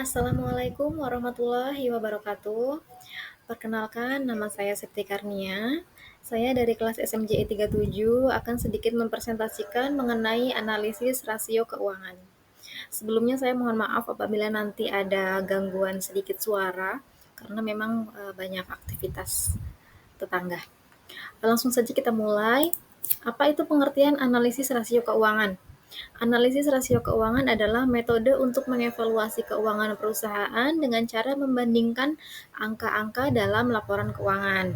Assalamualaikum warahmatullahi wabarakatuh. Perkenalkan, nama saya Septi Karnia. Saya dari kelas SMJI 37 akan sedikit mempresentasikan mengenai analisis rasio keuangan. Sebelumnya saya mohon maaf apabila nanti ada gangguan sedikit suara karena memang banyak aktivitas tetangga. Langsung saja kita mulai. Apa itu pengertian analisis rasio keuangan? Analisis rasio keuangan adalah metode untuk mengevaluasi keuangan perusahaan dengan cara membandingkan angka-angka dalam laporan keuangan.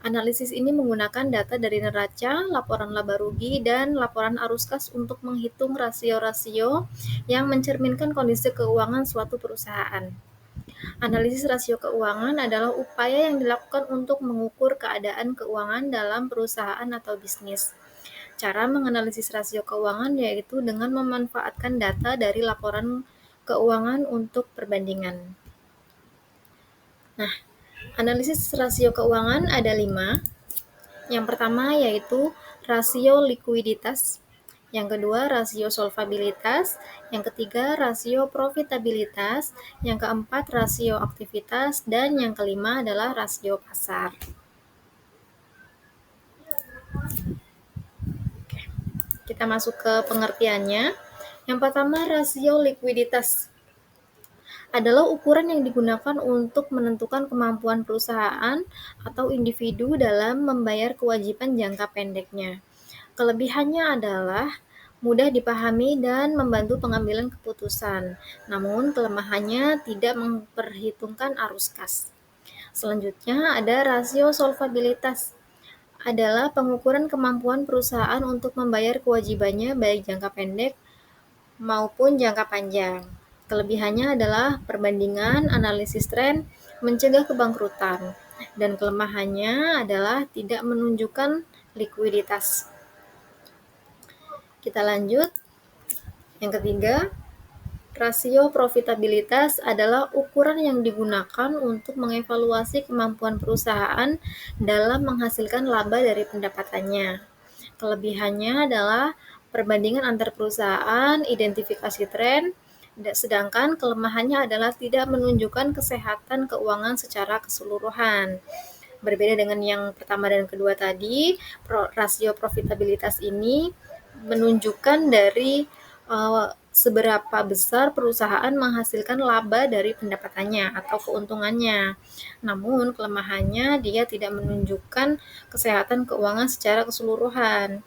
Analisis ini menggunakan data dari neraca, laporan laba rugi, dan laporan arus kas untuk menghitung rasio-rasio yang mencerminkan kondisi keuangan suatu perusahaan. Analisis rasio keuangan adalah upaya yang dilakukan untuk mengukur keadaan keuangan dalam perusahaan atau bisnis. Cara menganalisis rasio keuangan yaitu dengan memanfaatkan data dari laporan keuangan untuk perbandingan. Nah, analisis rasio keuangan ada 5. Yang pertama yaitu rasio likuiditas, yang kedua rasio solvabilitas, yang ketiga rasio profitabilitas, yang keempat rasio aktivitas, dan yang kelima adalah rasio pasar. Kita masuk ke pengertiannya. Yang pertama, rasio likuiditas adalah ukuran yang digunakan untuk menentukan kemampuan perusahaan atau individu dalam membayar kewajiban jangka pendeknya. Kelebihannya adalah mudah dipahami dan membantu pengambilan keputusan. Namun kelemahannya tidak memperhitungkan arus kas. Selanjutnya ada rasio solvabilitas, adalah pengukuran kemampuan perusahaan untuk membayar kewajibannya baik jangka pendek maupun jangka panjang. Kelebihannya adalah perbandingan, analisis tren, mencegah kebangkrutan, dan kelemahannya adalah tidak menunjukkan likuiditas. Kita lanjut. Yang ketiga, rasio profitabilitas adalah ukuran yang digunakan untuk mengevaluasi kemampuan perusahaan dalam menghasilkan laba dari pendapatannya. Kelebihannya adalah perbandingan antar perusahaan, identifikasi tren, sedangkan kelemahannya adalah tidak menunjukkan kesehatan keuangan secara keseluruhan. Berbeda dengan yang pertama dan kedua tadi, rasio profitabilitas ini menunjukkan dari seberapa besar perusahaan menghasilkan laba dari pendapatannya atau keuntungannya. Namun kelemahannya dia tidak menunjukkan kesehatan keuangan secara keseluruhan.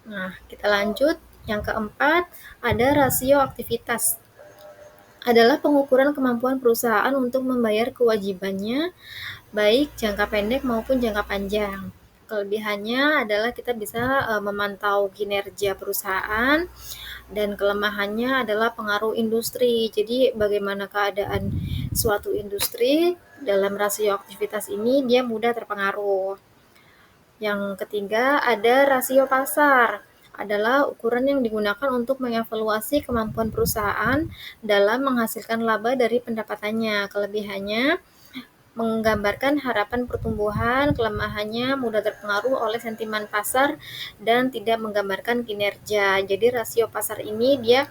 Nah, kita lanjut. Yang keempat, ada rasio aktivitas. Adalah pengukuran kemampuan perusahaan untuk membayar kewajibannya baik jangka pendek maupun jangka panjang. Kelebihannya adalah kita bisa memantau kinerja perusahaan, dan kelemahannya adalah pengaruh industri. Jadi bagaimana keadaan suatu industri dalam rasio aktivitas ini, dia mudah terpengaruh. Yang ketiga ada rasio pasar, adalah ukuran yang digunakan untuk mengevaluasi kemampuan perusahaan dalam menghasilkan laba dari pendapatannya. Kelebihannya menggambarkan harapan pertumbuhan, kelemahannya mudah terpengaruh oleh sentimen pasar dan tidak menggambarkan kinerja. Jadi rasio pasar ini dia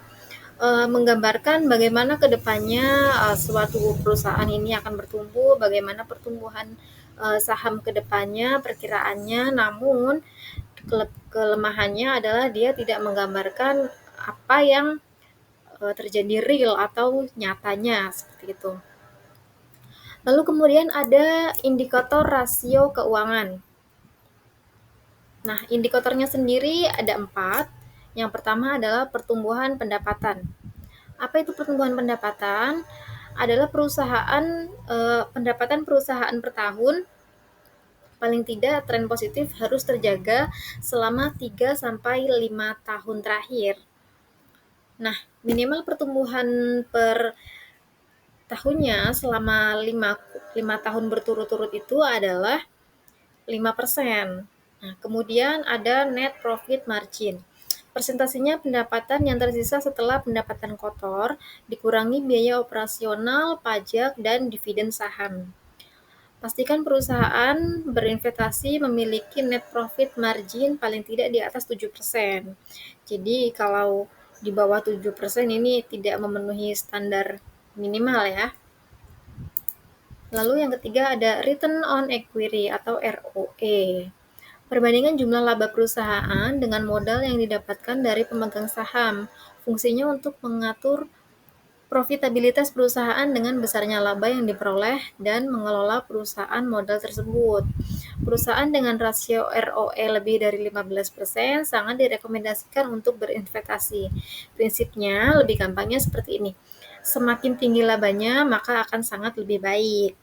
menggambarkan bagaimana kedepannya suatu perusahaan ini akan bertumbuh, bagaimana pertumbuhan saham kedepannya, perkiraannya. Namun kelemahannya adalah dia tidak menggambarkan apa yang terjadi real atau nyatanya, seperti itu. Lalu kemudian ada indikator rasio keuangan. Nah, indikatornya sendiri ada 4. Yang pertama adalah pertumbuhan pendapatan. Apa itu pertumbuhan pendapatan? Adalah pendapatan perusahaan per tahun, paling tidak tren positif harus terjaga selama 3-5 tahun terakhir. Nah, minimal pertumbuhan per tahunnya selama 5 tahun berturut-turut itu adalah 5%. Nah, kemudian ada net profit margin. Presentasinya pendapatan yang tersisa setelah pendapatan kotor dikurangi biaya operasional, pajak, dan dividen saham. Pastikan perusahaan berinvestasi memiliki net profit margin paling tidak di atas 7%. Jadi kalau di bawah 7% ini tidak memenuhi standar minimal ya. Lalu yang ketiga ada Return on Equity atau ROE. Perbandingan jumlah laba perusahaan dengan modal yang didapatkan dari pemegang saham. Fungsinya untuk mengatur profitabilitas perusahaan dengan besarnya laba yang diperoleh dan mengelola perusahaan modal tersebut. Perusahaan dengan rasio ROE lebih dari 15% sangat direkomendasikan untuk berinvestasi. Prinsipnya lebih gampangnya seperti ini. Semakin tinggi labanya, maka akan sangat lebih baik.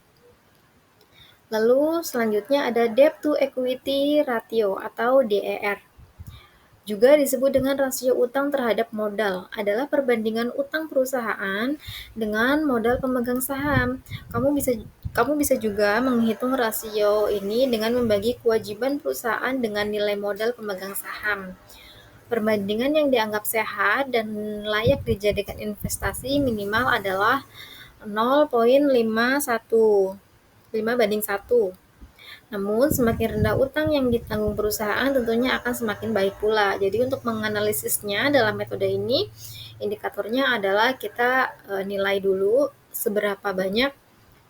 Lalu selanjutnya ada Debt to Equity Ratio atau DER. Juga disebut dengan rasio utang terhadap modal, adalah perbandingan utang perusahaan dengan modal pemegang saham. Kamu bisa juga menghitung rasio ini dengan membagi kewajiban perusahaan dengan nilai modal pemegang saham. Perbandingan yang dianggap sehat dan layak dijadikan investasi minimal adalah 0,51, 5:1. Namun, semakin rendah utang yang ditanggung perusahaan tentunya akan semakin baik pula. Jadi untuk menganalisisnya dalam metode ini, indikatornya adalah kita nilai dulu seberapa banyak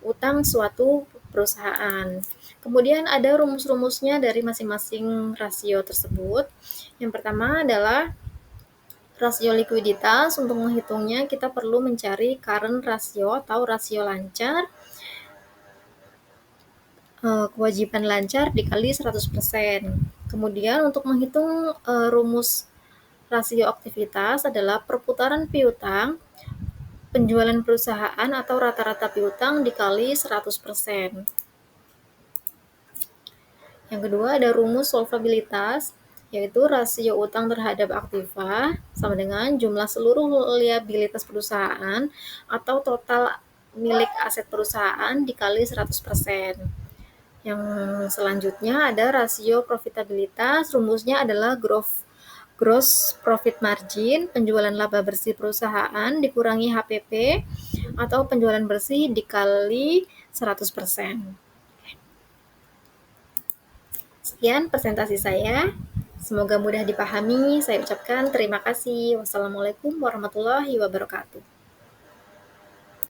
utang suatu perusahaan. Kemudian ada rumus-rumusnya dari masing-masing rasio tersebut. Yang pertama adalah rasio likuiditas. Untuk menghitungnya kita perlu mencari current ratio atau rasio lancar, kewajiban lancar dikali 100%. Kemudian untuk menghitung rumus rasio aktivitas adalah perputaran piutang, penjualan perusahaan atau rata-rata piutang dikali 100%. Yang kedua ada rumus solvabilitas, yaitu rasio utang terhadap aktiva sama dengan jumlah seluruh liabilitas perusahaan atau total milik aset perusahaan dikali 100%. Yang selanjutnya ada rasio profitabilitas, rumusnya adalah gross profit margin, penjualan laba bersih perusahaan dikurangi HPP atau penjualan bersih dikali 100%. Sekian presentasi saya. Semoga mudah dipahami. Saya ucapkan terima kasih. Wassalamualaikum warahmatullahi wabarakatuh.